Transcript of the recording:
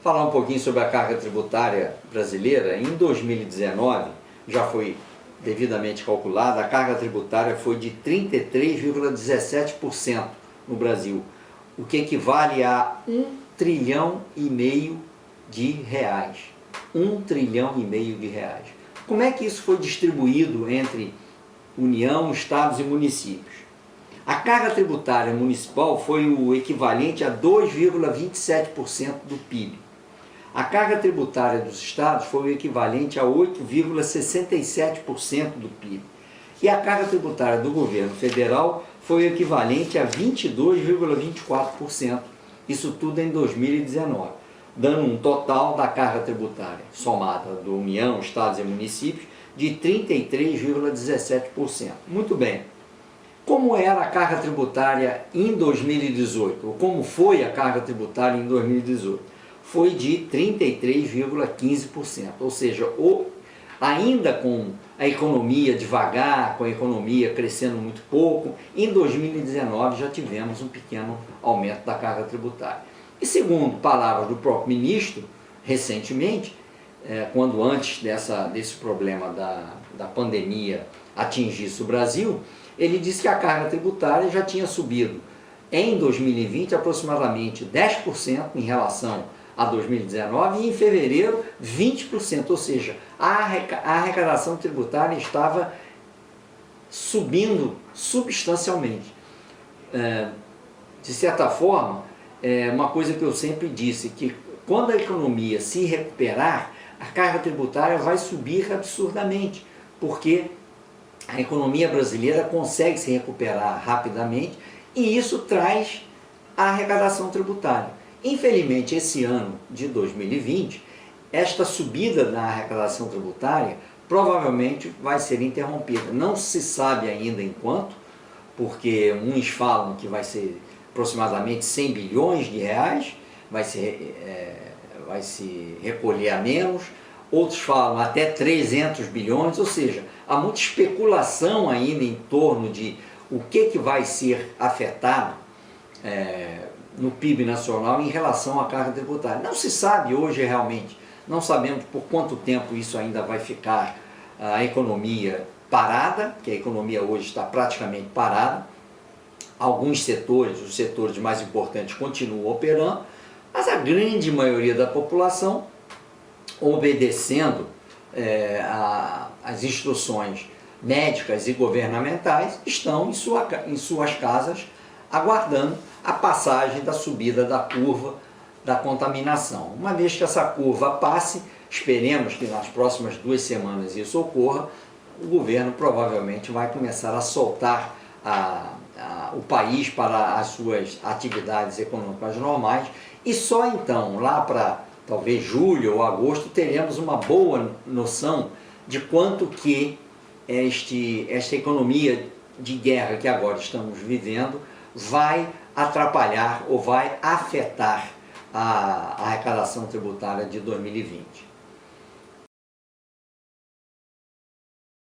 falar um pouquinho sobre a carga tributária brasileira. Em 2019, já foi devidamente calculada, a carga tributária foi de 33,17% no Brasil, o que equivale a 1,5 trilhão de reais. 1,5 trilhão de reais. Como é que isso foi distribuído entre União, Estados e municípios? A carga tributária municipal foi o equivalente a 2,27% do PIB. A carga tributária dos estados foi o equivalente a 8,67% do PIB. E a carga tributária do governo federal foi o equivalente a 22,24%. Isso tudo em 2019, dando um total da carga tributária somada do União, estados e municípios de 33,17%. Muito bem. Como era a carga tributária em 2018? Ou como foi a carga tributária em 2018? Foi de 33,15%. Ou seja, ainda com a economia devagar, com a economia crescendo muito pouco, em 2019 já tivemos um pequeno aumento da carga tributária. E segundo palavras do próprio ministro, recentemente, quando antes desse problema da pandemia atingisse o Brasil, ele disse que a carga tributária já tinha subido em 2020 aproximadamente 10% em relação a 2019 e em fevereiro 20%, ou seja, a arrecadação tributária estava subindo substancialmente. De certa forma, uma coisa que eu sempre disse, que quando a economia se recuperar, a carga tributária vai subir absurdamente, porque a economia brasileira consegue se recuperar rapidamente e isso traz a arrecadação tributária. Infelizmente, esse ano de 2020, esta subida na arrecadação tributária provavelmente vai ser interrompida. Não se sabe ainda em quanto, porque uns falam que vai ser aproximadamente 100 bilhões de reais, vai se recolher a menos, outros falam até 300 bilhões, ou seja, há muita especulação ainda em torno de o que vai ser afetado no PIB nacional em relação à carga tributária. Não se sabe hoje realmente, não sabemos por quanto tempo isso ainda vai ficar a economia parada, que a economia hoje está praticamente parada. Alguns setores, os setores mais importantes, continuam operando, mas a grande maioria da população, obedecendo às instruções médicas e governamentais, estão em suas casas aguardando a passagem da subida da curva da contaminação. Uma vez que essa curva passe, esperemos que nas próximas 2 semanas isso ocorra, o governo provavelmente vai começar a soltar o país para as suas atividades econômicas normais e só então, lá para talvez julho ou agosto, teremos uma boa noção de quanto que esta economia de guerra que agora estamos vivendo vai atrapalhar ou vai afetar a arrecadação tributária de 2020.